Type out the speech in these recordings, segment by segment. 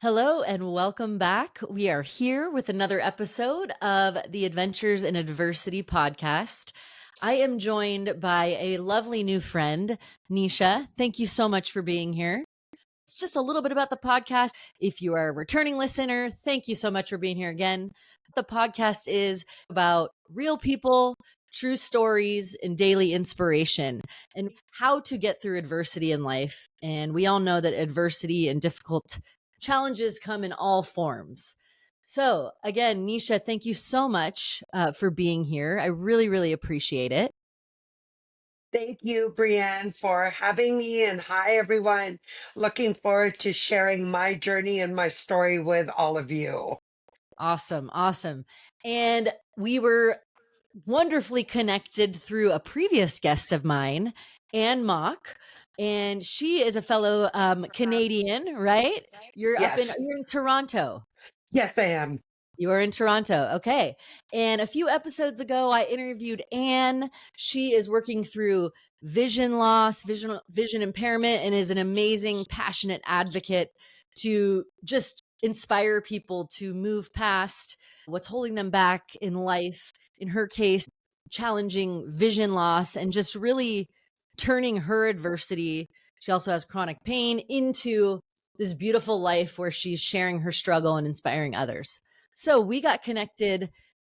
Hello and welcome back. We are here with another episode of the Adventures in Adversity podcast. I am joined by a lovely new friend, Nisha. Thank you so much for being here. It's just a little bit about the podcast. If you are a returning listener, thank you so much for being here again. The podcast is about real people, true stories, and daily inspiration, and how to get through adversity in life. And we all know that adversity and difficult challenges come in all forms. So, again, Nisha, thank you so much for being here. I really, really appreciate it. Thank you, Brienne, for having me. And hi, everyone. Looking forward to sharing my journey and my story with all of you. Awesome. Awesome. And we were wonderfully connected through a previous guest of mine, Anne Mock. And she is a fellow Canadian, right? Yes, You're in Toronto. yes, I am. You are in Toronto. Okay. And a few episodes ago, I interviewed Anne. She is working through vision loss, vision impairment, and is an amazing, passionate advocate to just inspire people to move past what's holding them back in life. In her case, challenging vision loss and just really turning her adversity. She also has chronic pain into this beautiful life where she's sharing her struggle and inspiring others. So we got connected.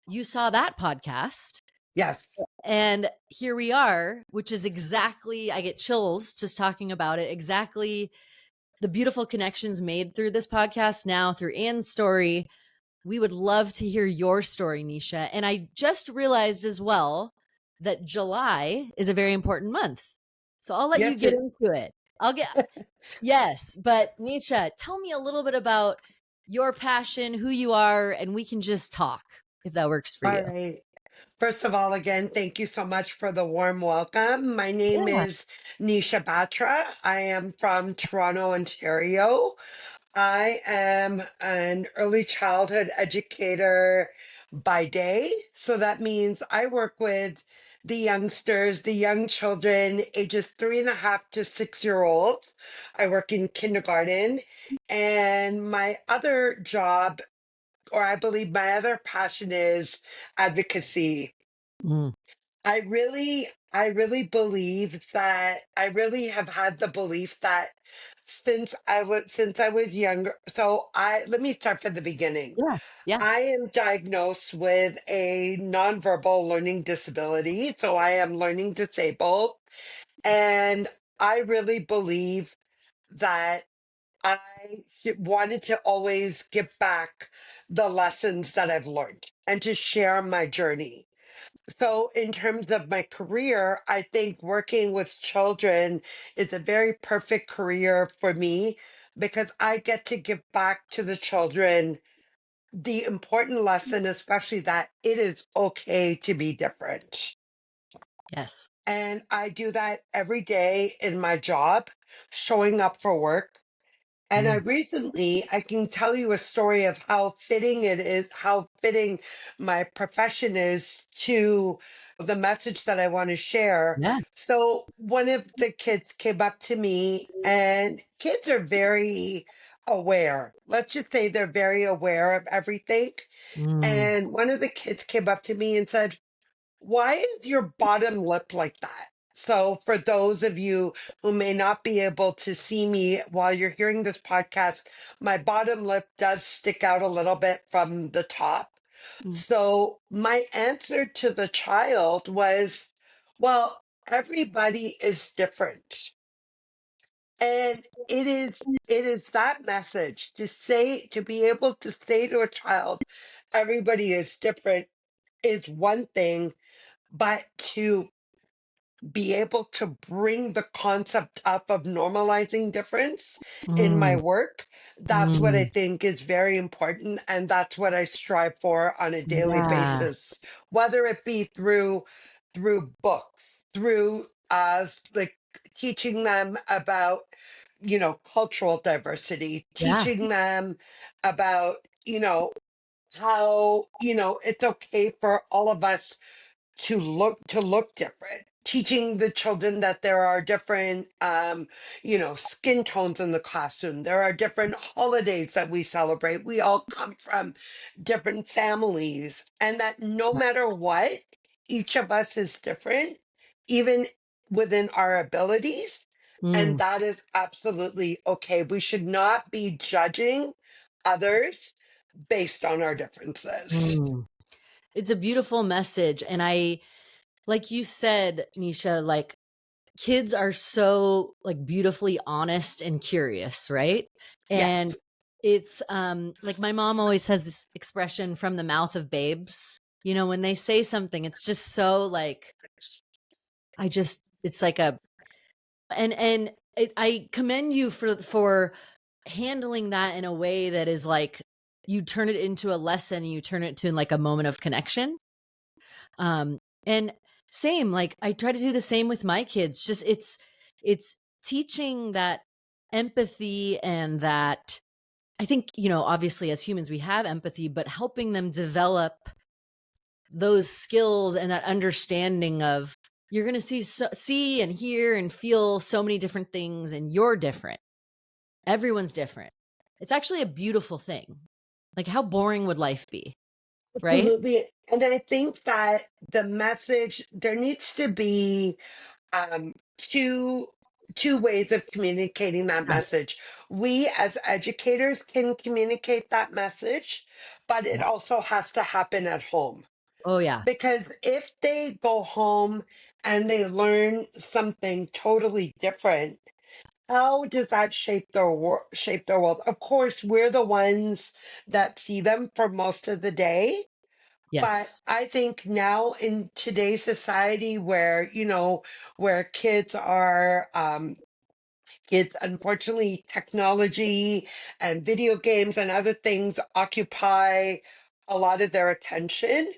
You saw that podcast. Yes. And here we are, which is exactly, I get chills just talking about it, exactly the beautiful connections made through this podcast now, through Anne's story. We would love to hear your story, Nisha. And I just realized as well that July is a very important month. So I'll let you Yes, get it. into it. I'll get, yes. But Nisha, tell me a little bit about your passion, who you are, and we can just talk if that works for All you. right. First of all, again, thank you so much for the warm welcome. My name Yeah. is Nisha Batra. I am from Toronto, Ontario. I am an early childhood educator by day. So that means I work with the youngsters, the young children, ages 3.5 to 6 year olds. I work in kindergarten. And my other job, or I believe my other passion, is advocacy. Mm. I really believe that I really have had the belief that since I was younger. So I let me start from the beginning. Yeah. Yeah. I am diagnosed with a nonverbal learning disability, so I am learning disabled, and I really believe that wanted to always give back the lessons that I've learned and to share my journey. So, in terms of my career, I think working with children is a very perfect career for me because I get to give back to the children the important lesson, especially that it is okay to be different. Yes. And I do that every day in my job, showing up for work. And Mm. I can tell you a story of how fitting it is, how fitting my profession is to the message that I want to share. Yeah. So, one of the kids came up to me, and kids are very aware. Let's just say they're very aware of everything. Mm. And one of the kids came up to me and said, "Why is your bottom lip like that?" So, for those of you who may not be able to see me while you're hearing this podcast, my bottom lip does stick out a little bit from the top. Mm. So, my answer to the child was, well, everybody is different. And it is that message to be able to say to a child, everybody is different, is one thing, but to be able to bring the concept up of normalizing difference in my Mm. work, that's what I Mm. think is very important. And that's what I strive for on a daily Yeah. basis, whether it be through books, through like teaching them about, cultural diversity, Yeah. teaching them about, how, it's okay for all of us to look different, teaching the children that there are different skin tones in the classroom. There are different holidays that we celebrate. We all come from different families, and that no matter what, each of us is different, even within our abilities. And Mm, that is absolutely okay. We should not be judging others based on our differences. mm. It's a beautiful message. And like you said, Nisha, like kids are so like beautifully honest and curious, right? And Yes. it's like my mom always has this expression from the mouth of babes. When they say something, it's just so like it's like a I commend you for handling that in a way that is like you turn it into a lesson, you turn it to like a moment of connection. And same, like I try to do the same with my kids. Just it's teaching that empathy and that I think, obviously as humans we have empathy, but helping them develop those skills and that understanding of you're going to see and hear and feel so many different things and you're different. Everyone's different. It's actually a beautiful thing. Like how boring would life be, right? Absolutely. And I think that the message, there needs to be um, two two ways of communicating that Yeah. message. We as educators can communicate that message, but it Yeah. also has to happen at home. Oh yeah. Because if they go home and they learn something totally different, how does that shape their world? Of course, we're the ones that see them for most of the day, but Yes. I think now in today's society where kids, unfortunately, technology and video games and other things occupy a lot of their attention.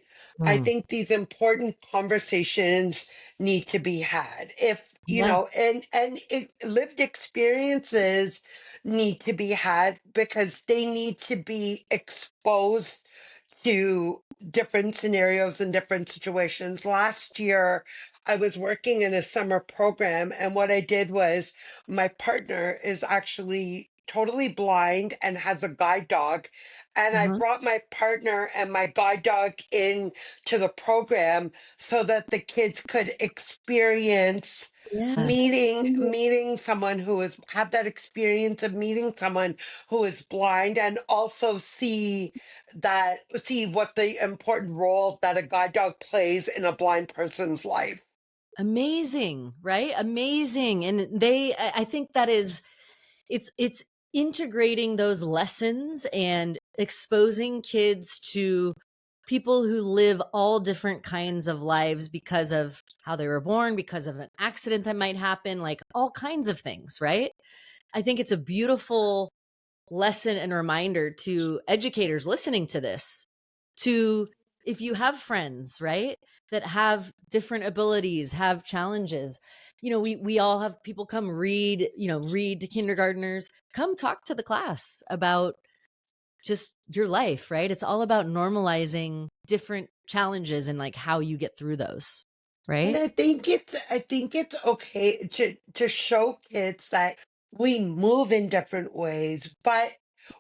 I Mm. think these important conversations need to be had. If you Yeah. know, and lived experiences need to be had because they need to be exposed to different scenarios and different situations. Last year, I was working in a summer program, and what I did was my partner is actually totally blind and has a guide dog. And I Uh-huh. brought my partner and my guide dog in to the program so that the kids could experience Yeah. meeting someone who is have that experience of meeting someone who is blind, and also see what the important role that a guide dog plays in a blind person's life. Amazing, right? Amazing. And I think that is it's integrating those lessons and exposing kids to people who live all different kinds of lives because of how they were born, because of an accident that might happen, like all kinds of things, right? I think it's a beautiful lesson and reminder to educators listening to this to if you have friends, right, that have different abilities, have challenges. We all have people come read to kindergartners, come talk to the class about just your life, right? It's all about normalizing different challenges and like how you get through those, And right? I think it's okay to show kids that we move in different ways, but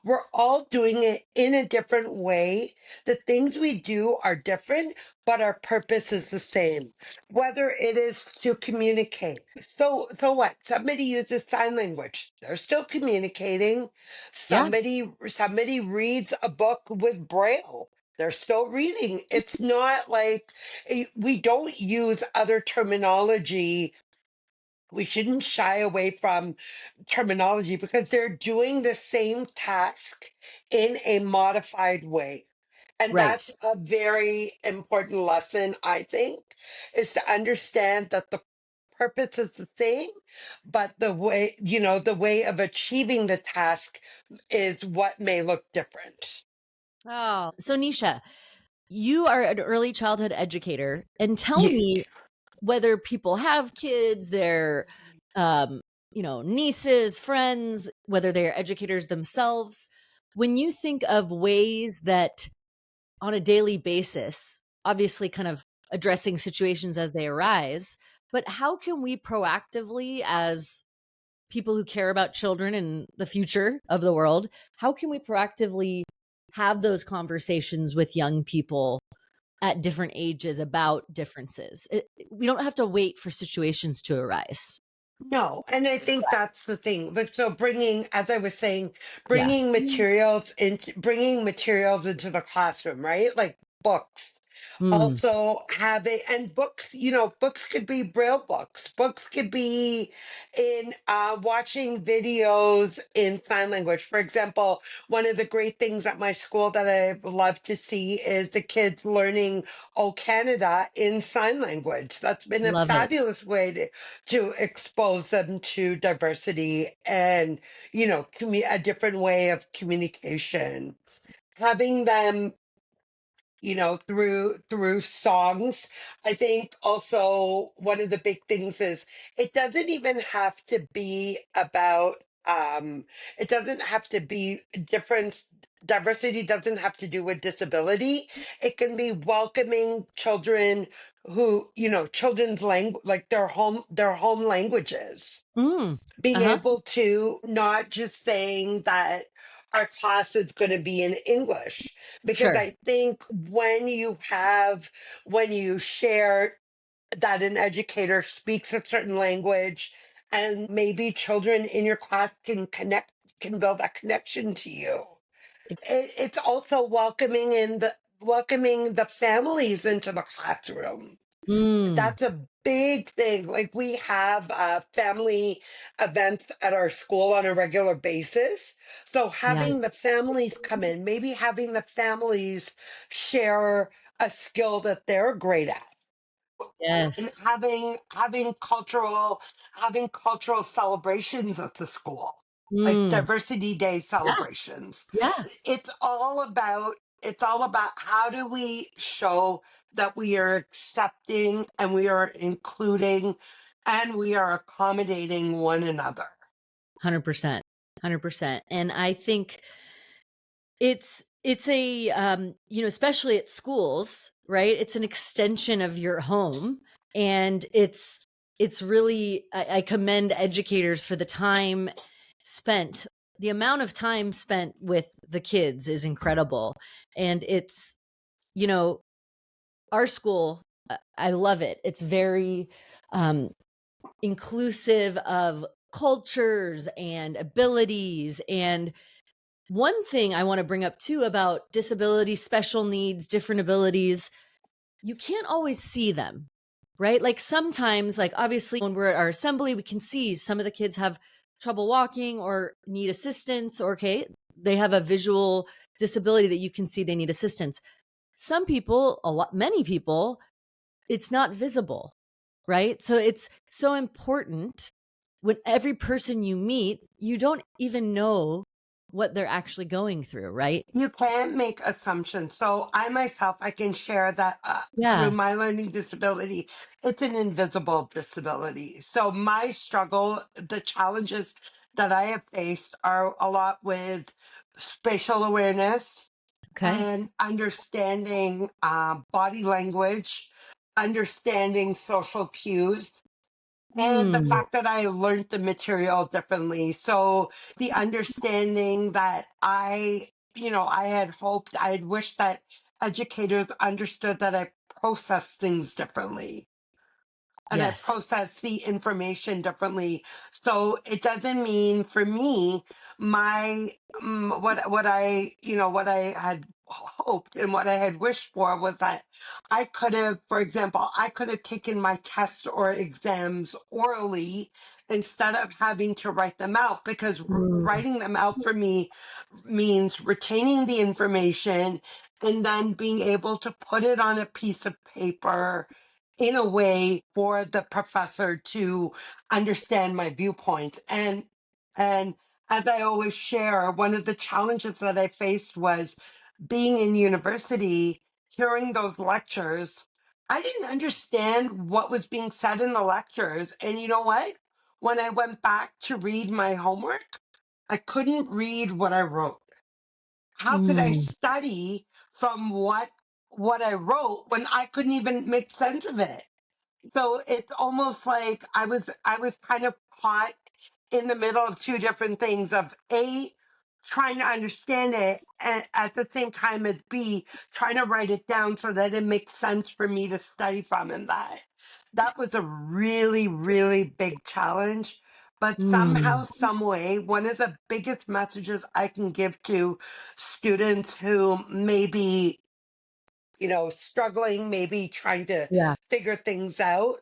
we're all doing it in a different way. The things we do are different, but our purpose is the same. Whether it is to communicate. So what? Somebody uses sign language. They're still communicating. Yeah. Somebody reads a book with braille. They're still reading. It's not like we don't use other terminology. We shouldn't shy away from terminology because they're doing the same task in a modified way. And Right. that's a very important lesson, I think, is to understand that the purpose is the same, but the way of achieving the task is what may look different. Oh, so Nisha, you are an early childhood educator, and tell Yeah. me whether people have kids, their nieces, friends, whether they're educators themselves. When you think of ways that on a daily basis, obviously kind of addressing situations as they arise. But how can we proactively, as people who care about children and the future of the world, how can we proactively have those conversations with young people at different ages about differences? We don't have to wait for situations to arise. No, and I think that's the thing. But so bringing, as I was saying, Yeah. bringing materials into the classroom, right? Like books. Mm, Also having, and books, books could be braille books. Books could be in watching videos in sign language. For example, one of the great things at my school that I love to see is the kids learning "Oh Canada" in sign language. That's been a love it. fabulous way to expose them to diversity and a different way of communication, having them through songs. I think also one of the big things is it doesn't even have to be about it doesn't have to be different. Diversity doesn't have to do with disability. It can be welcoming children who children's language, like their home languages, Mm, being uh-huh. able to not just saying that our class is going to be in English. Because Sure. I think when you share that an educator speaks a certain language, and maybe children in your class can build that connection to you. It's also welcoming the families into the classroom. Mm, That's a big thing. Like we have family events at our school on a regular basis. So yeah. having the families come in, maybe having the families share a skill that they're great at, and Yes. having cultural celebrations at the school, like Mm, diversity day yeah. celebrations. Yeah. It's all about how do we show that we are accepting and we are including and we are accommodating one another. 100%. 100%. And I think it's a especially at schools, right? It's an extension of your home, and it's really, I commend educators for the time spent. The amount of time spent with the kids is incredible. And it's, you know, our school, I love it. It's very um inclusive of cultures and abilities. And one thing I want to bring up too about disability, special needs, different abilities, you can't always see them, right? Like sometimes, like obviously when we're at our assembly, we can see some of the kids have trouble walking or need assistance, or okay, they have a visual disability that you can see they need assistance. Some people, many people, it's not visible, right? So it's so important when every person you meet, you don't even know what they're actually going through, right? You can't make assumptions. So I can share that through Yeah. my learning disability, it's an invisible disability. So my struggle, the challenges that I have faced are a lot with spatial awareness Okay. and understanding body language, understanding social cues, and the Mm, fact that I learned the material differently. So the understanding that I had wished that educators understood that I process things differently and I yes. process the information differently. So it doesn't mean for me, my what I had hoped and what I had wished for was that I could have, for example, I could have taken my tests or exams orally instead of having to write them out, because Mm, writing them out for me means retaining the information and then being able to put it on a piece of paper in a way for the professor to understand my viewpoint. And as I always share, one of the challenges that I faced was being in university, hearing those lectures. I didn't understand what was being said in the lectures. And you know what? When I went back to read my homework, I couldn't read what I wrote. How could I mm, study from what what I wrote when I couldn't even make sense of it. So it's almost like I was kind of caught in the middle of two different things of A, trying to understand it, and at the same time as B, trying to write it down so that it makes sense for me to study from. And that was a really, really big challenge. But somehow, Mm, some way, one of the biggest messages I can give to students who may be, struggling, maybe trying to yeah. figure things out,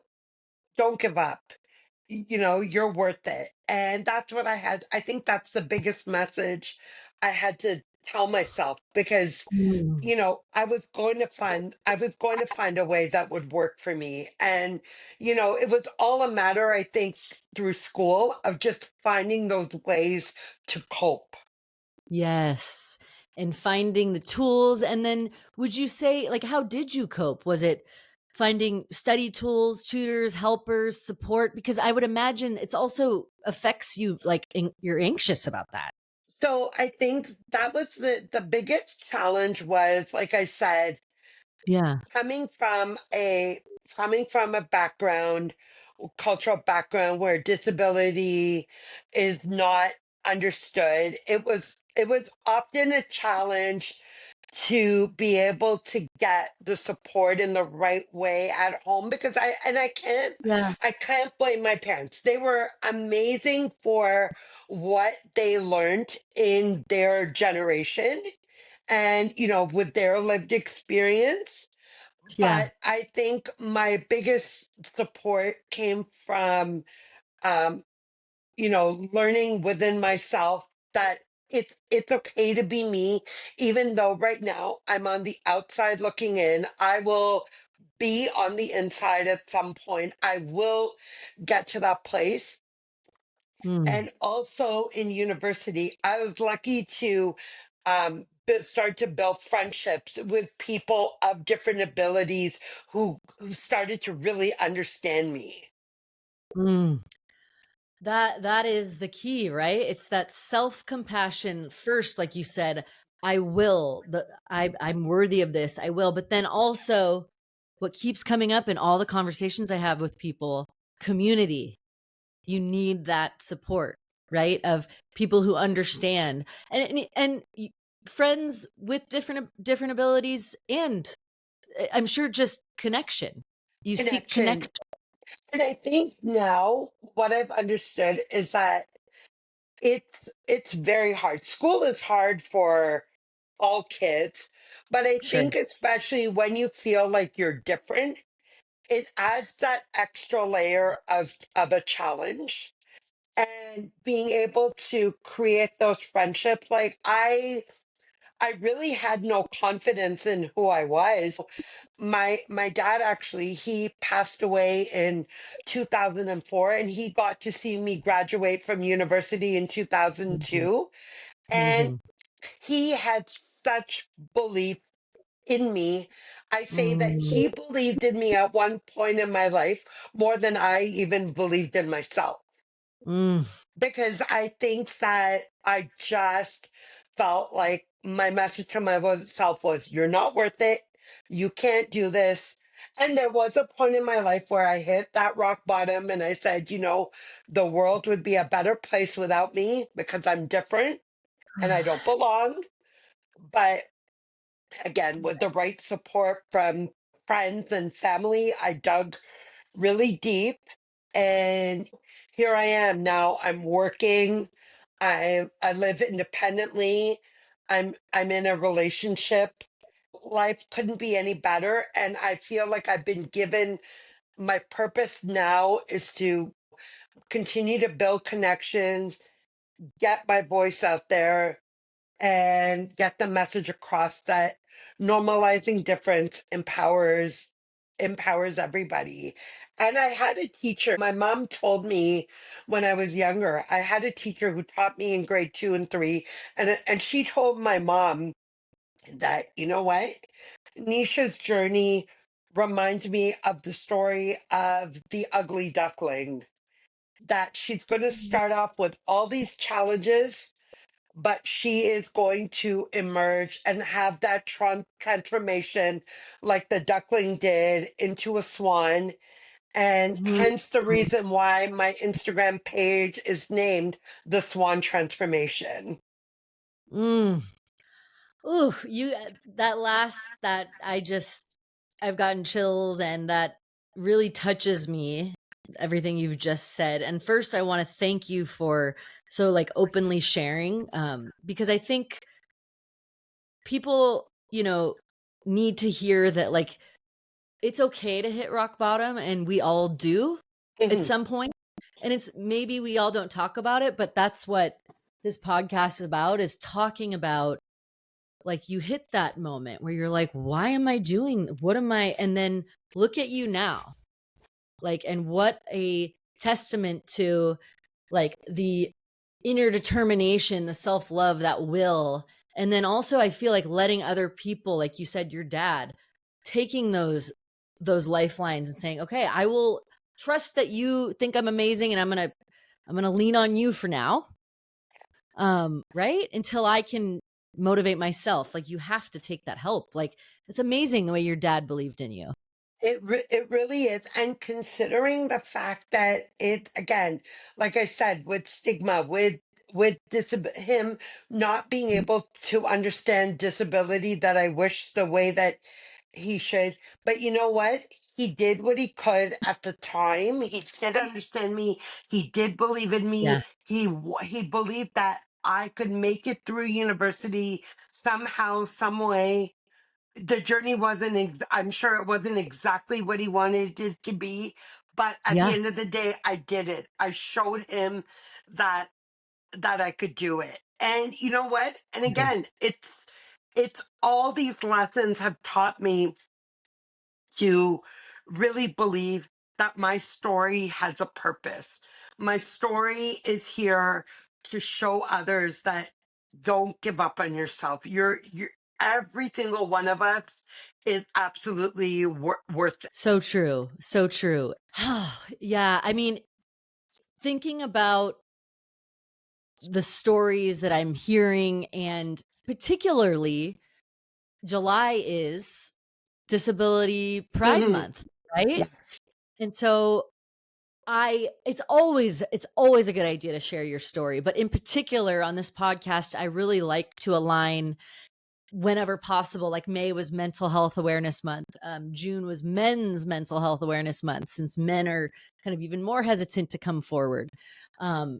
don't give up. You're worth it. And that's what I think that's the biggest message I had to tell myself, because Mm. I was going to find a way that would work for me. And it was all a matter, I think, through school, of just finding those ways to cope. Yes. And finding the tools. And then would you say, like, how did you cope? Was it finding study tools, tutors, helpers, support? Because I would imagine it's also affects you, like, you're anxious about that. So I think that was the biggest challenge, was, like I said, Yeah. coming from a coming from a background, cultural background, where disability is not understood. It was often a challenge to be able to get the support in the right way at home, because I can't Yeah. I can't blame my parents. They were amazing for what they learned in their generation, and with their lived experience. Yeah. But I think my biggest support came from, um, learning within myself that it's okay to be me, even though right now I'm on the outside looking in. I will be on the inside at some point. I will get to that place. Mm. And also in university, I was lucky to start to build friendships with people of different abilities who started to really understand me. Mm. That is the key, right? It's that self-compassion first, like you said, I'm worthy of this. I will. But then also what keeps coming up in all the conversations I have with people, community. You need that support, right? Of people who understand and friends with different abilities and I'm sure just connection. You seek Connection. connect. And I think now what I've understood is that it's very hard. School is hard for all kids, but I Sure. think especially when you feel like you're different, it adds that extra layer of a challenge. And being able to create those friendships, like I really had no confidence in who I was. My dad, actually, he passed away in 2004, and he got to see me graduate from university in Mhm. 2002. And Mhm. he had such belief in me. I say that Mm. he believed in me at one point in my life more than I even believed in myself, Mm. because I think that I just felt like my message to myself was, you're not worth it. You can't do this. And there was a point in my life where I hit that rock bottom, and I said, the world would be a better place without me, because I'm different and I don't belong. But again, with the right support from friends and family, I dug really deep. And here I am now. I'm working. I live independently. I'm in a relationship. Life couldn't be any better, and I feel like I've been given my purpose now is to continue to build connections, get my voice out there, and get the message across that normalizing difference empowers everybody. And I had a teacher, my mom told me when I was younger, I had a teacher who taught me in grade 2 and 3, and she told my mom that, you know what? Nisha's journey reminds me of the story of the ugly duckling, that she's going to start off with all these challenges, but she is going to emerge and have that transformation like the duckling did into a swan. And Mhm. hence the reason why my Instagram page is named the Swan Transformation. Mm. Ooh, that last that I've gotten chills, and that really touches me, everything you've just said. And first I want to thank you for so like openly sharing, because I think people, need to hear that, like, it's okay to hit rock bottom, and we all do at Mhm. some point. And it's maybe we all don't talk about it, but that's what this podcast is about, is talking about, like, you hit that moment where you're like, why am I doing, what am I, and then look at you now, like, and what a testament to, like, the inner determination, the self-love, that will. And then also I feel like letting other people, like you said, your dad, taking those lifelines and saying, okay, I will trust that you think I'm amazing, and I'm gonna lean on you for now, right, until I can motivate myself. Like, you have to take that help. Like, it's amazing the way your dad believed in you. It really is. And considering the fact that it, again, like I said, with stigma, with him not being able to understand disability that I wish the way that he should. But you know what? He did what he could at the time. He did understand me. He did believe in Yeah. me. He believed that I could make it through university somehow, some way. The journey wasn't I'm sure it wasn't exactly what he wanted it to be, but at the Yeah. end of the day I did it. I showed him that I could do it. And you know what? And Okay. again, it's all these lessons have taught me to really believe that my story has a purpose. My story is here to show others that don't give up on yourself. You're every single one of us is absolutely worth it. So true. So true. Yeah. I mean, thinking about the stories that I'm hearing, and particularly July is Disability Pride Mhm. Month, right? Yes. And so it's always a good idea to share your story, but in particular on this podcast, I really like to align whenever possible. Like, May was Mental Health Awareness Month. June was Men's Mental Health Awareness Month, since men are kind of even more hesitant to come forward, um,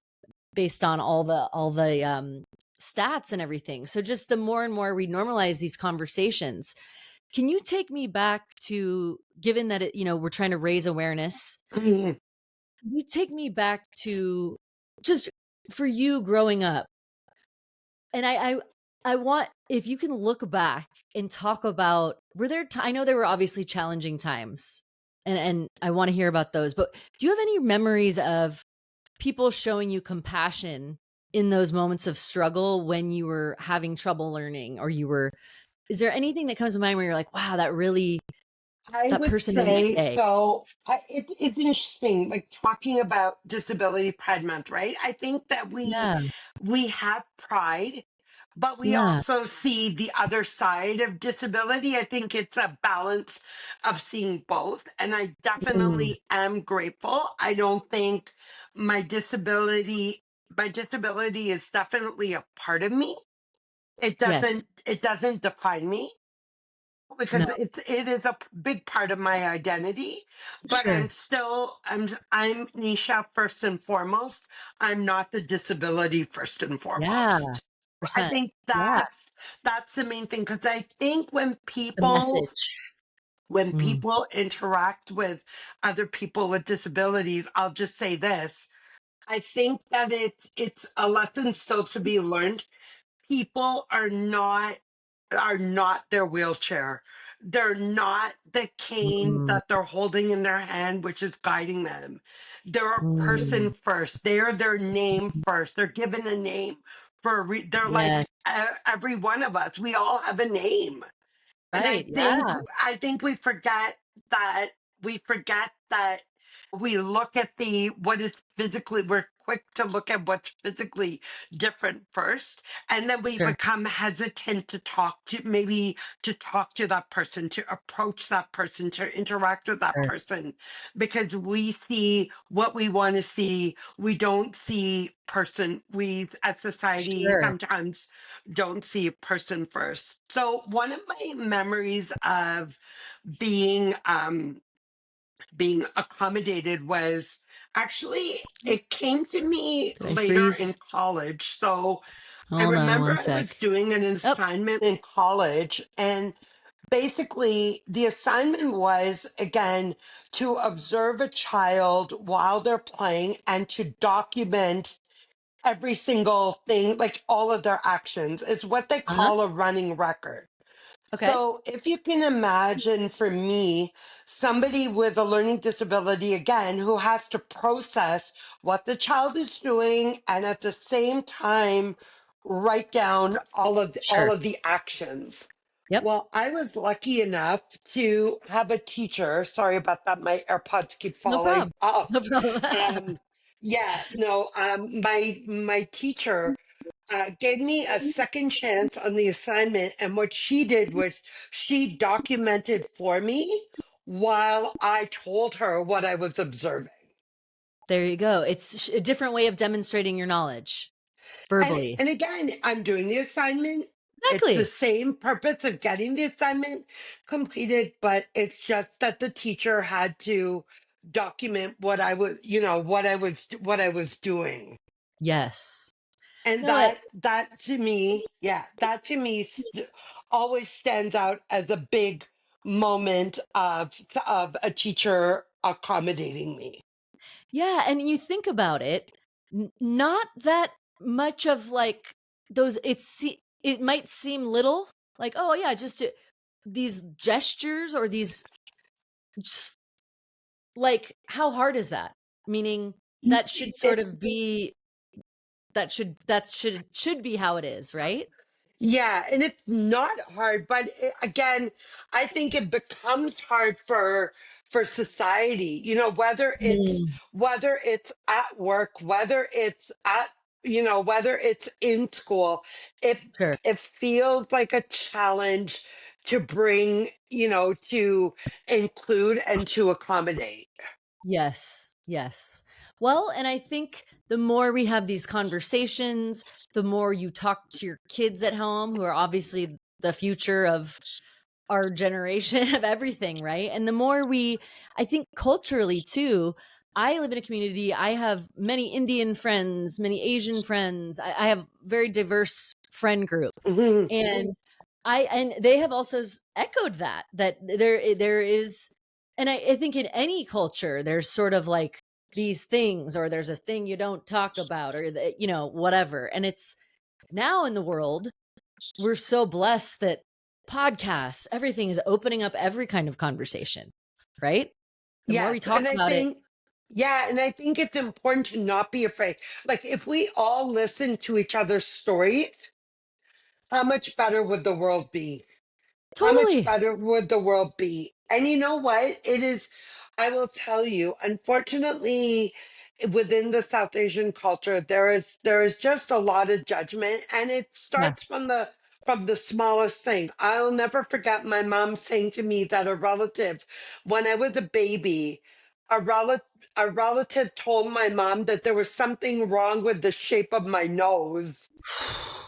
based on all the stats and everything. So just the more and more we normalize these conversations, can you take me back to, given that we're trying to raise awareness, Mhm. can you take me back to just for you growing up? And I want, if you can look back and talk about, were there I know there were obviously challenging times, and I want to hear about those, but do you have any memories of people showing you compassion in those moments of struggle when you were having trouble learning, or is there anything that comes to mind where you're like, wow, I that would person made my say day? so. It's interesting, like talking about Disability Pride Month, right? I think that Yeah. we have pride, but we Yeah. also see the other side of disability. I think it's a balance of seeing both, and I Mm, definitely am grateful. I don't think my disability is definitely a part of me. yes. It doesn't define me No. because it is a big part of my identity, but Sure. I'm Nisha first and foremost. I'm not the disability first and Yeah. foremost. I Percent. think Yeah. that's the main thing, because I think The message. when Mm, people interact with other people with disabilities, I'll just say this. I think that it's a lesson still to be learned. People are not their wheelchair. They're not the cane mm, that they're holding in their hand, which is guiding them. They're a mm. person first. They're their name first. They're given a name they're Yeah. like every one of us. We all have a name. And Right. Yeah. I think we forget that we look at the what is physically we're quick to look at what's physically different first, and then we Sure. become hesitant to talk to, maybe to talk to that person, to approach that person, to interact with that Sure. person, because we see what we want to see. We don't see person. We as society Sure. sometimes don't see person first. So one of my memories of being being accommodated was actually, it came to me Did I later in freeze? college. So I Hold on remember one I was sec. doing an Oh, assignment in college, and basically the assignment was again to observe a child while they're playing and to document every single thing, like all of their actions. It's what they uh-huh. call a running record. Okay. So, if you can imagine for me, somebody with a learning disability, again, who has to process what the child is doing and at the same time write down all Sure. of the actions. Yep. Well, I was lucky enough to have a teacher. Sorry about that. My AirPods keep No falling problem. off. No problem. Um, yeah, no, my teacher gave me a second chance on the assignment. And what she did was she documented for me while I told her what I was observing. There you go. It's a different way of demonstrating your knowledge verbally. And again, I'm doing the assignment. It's the Exactly. same purpose of getting the assignment completed, but it's just that the teacher had to document what I was, what I was doing. Yes. And No, it that to me, yeah, that to me always stands out as a big moment of a teacher accommodating me. yeah, and you think about it, not that much of like those it might seem little, like, oh yeah, just these gestures or these just like how hard is that? Meaning that should sort It, of be that should be how it is, right? yeah, and it's not hard, but again, I think it becomes hard for society. Mm, Whether it's at work, whether it's at whether it's in school, it sure. it feels like a challenge to bring, to include and to accommodate. Yes, yes. Well, and I think the more we have these conversations, the more you talk to your kids at home, who are obviously the future of our generation of everything, right? And the more I think culturally too, I live in a community, I have many Indian friends, many Asian friends, I have very diverse friend group. Mhm. And and they have also echoed that there is, and I think in any culture there's sort of like these things, or there's a thing you don't talk about, or whatever. And it's now in the world, we're so blessed that podcasts, everything is opening up every kind of conversation, right? The more we Yes, talk about it, and I think it's important to not be afraid. Like, if we all listen to each other's stories, how much better would the world be? How much totally. better would the world be? And you know what? It is, I will tell you, unfortunately, within the South Asian culture, there is just a lot of judgment, and it Yeah. starts from the smallest thing. I'll never forget my mom saying to me that a relative, when I was a baby, a relative a relative told my mom that there was something wrong with the shape of my nose.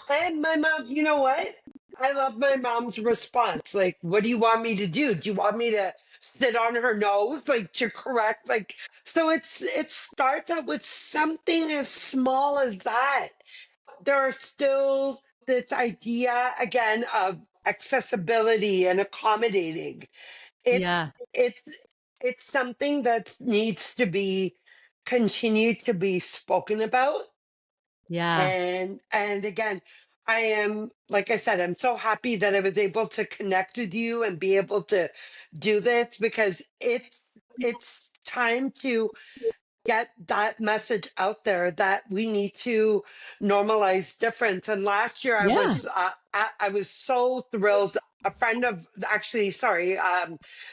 And my mom, you know what? I love my mom's response. Like, what do you want me to do? Do you want me to sit on her nose, like to correct? Like, so it starts out with something as small as that. There are still this idea again of accessibility and accommodating. It's Yeah. it's it's something that needs to be continued to be spoken about. Yeah. And again, I am, like I said, I'm so happy that I was able to connect with you and be able to do this, because it's time to get that message out there that we need to normalize difference. And last year Yeah. I was so thrilled. a friend of, actually, sorry,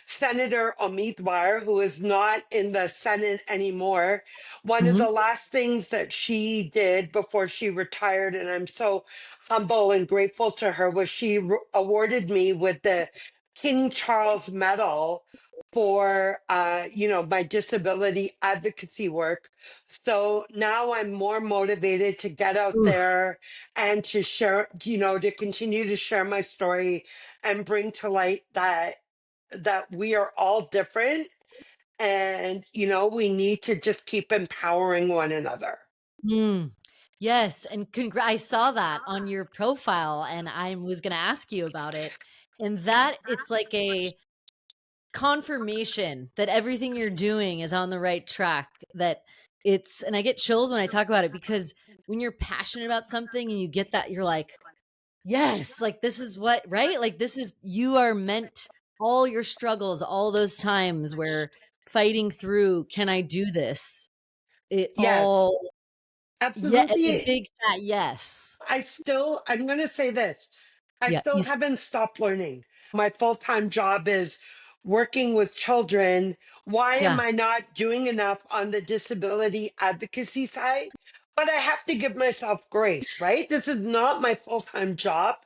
Senator Omidwar, who is not in the Senate anymore. One of Mhm. the last things that she did before she retired, and I'm so humble and grateful to her, was she awarded me with the King Charles Medal for my disability advocacy work. So now I'm more motivated to get out Oof. there and to share, to continue to share my story and bring to light that we are all different, and we need to just keep empowering one another. Mm. Yes, and I saw that on your profile, and I was gonna ask you about it, and that it's like a confirmation that everything you're doing is on the right track, that it's and I get chills when I talk about it because when you're passionate about something and you get that, you're like, "Yes, like, this is what" right? Like, this is you are meant all your struggles, all those times where fighting through, "Can I do this?" It Yes, all yeah, it's a absolutely. big fat yes. I'm going to say this. I Yeah, still haven't stopped learning. My full-time job is working with children. Why am yeah, I not doing enough on the disability advocacy side? But I have to give myself grace, right? This is not my full-time job,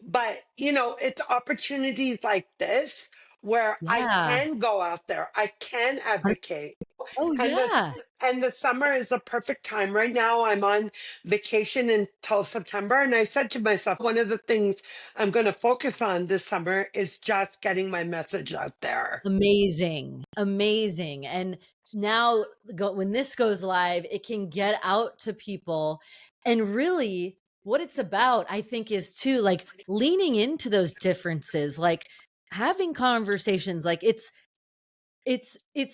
but it's opportunities like this where I yeah. can go out there. I can advocate. Oh, And yeah. the summer is a perfect time. Right now I'm on vacation until September, and I said to myself, one of the things I'm going to focus on this summer is just getting my message out there. Amazing, amazing, and now when this goes live, it can get out to people, and really what it's about, I think, is too, like, leaning into those differences, like, having conversations, like, it's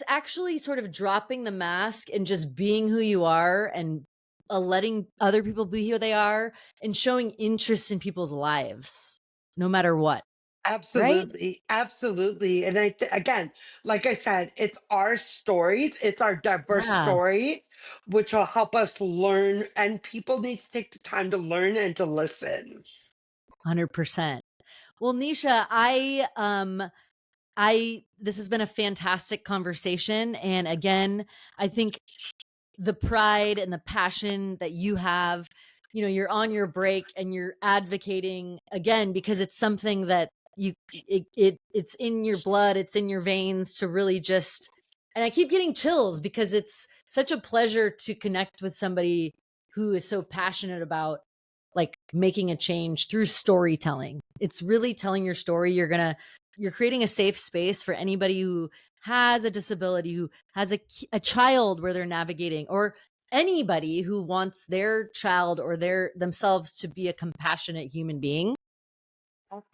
actually sort of dropping the mask and just being who you are and, letting other people be who they are and showing interest in people's lives, no matter what, right? Absolutely, absolutely. And again, like I said, it's our stories, it's our diverse Yeah, stories, which will help us learn. And people need to take the time to learn and to listen. 100%. Well, Nisha, I this has been a fantastic conversation, and again, I think the pride and the passion that you have, you're on your break and you're advocating again because it's something that it's in your blood, it's in your veins to really just and I keep getting chills because it's such a pleasure to connect with somebody who is so passionate about like making a change through storytelling. It's really telling your story. You're creating a safe space for anybody who has a disability, who has a child where they're navigating, or anybody who wants their child or their themselves to be a compassionate human being.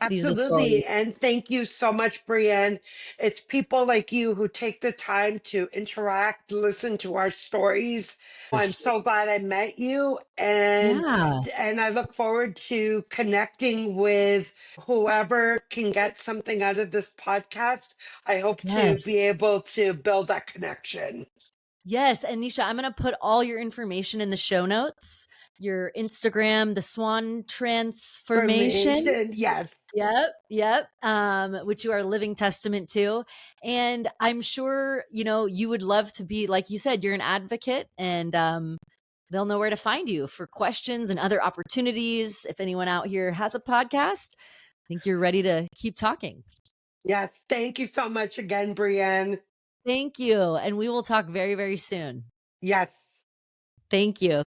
These are the Absolutely. stories. And thank you so much, Brienne. It's people like you who take the time to interact, listen to our stories. I'm Yes. so glad I met you, and Yeah. I look forward to connecting with whoever can get something out of this podcast. I hope to Yes. be able to build that connection. Yes, and Nisha, I'm gonna put all your information in the show notes, your Instagram, the Swan Transformation. Information, yes. Yep, yep, which you are a living testament to, and I'm sure, you would love to be like you said, you're an advocate, and, they'll know where to find you for questions and other opportunities. If anyone out here has a podcast, I think you're ready to keep talking. Yes. Thank you so much again, Brienne. Thank you, and we will talk very, very soon. Yes. Thank you.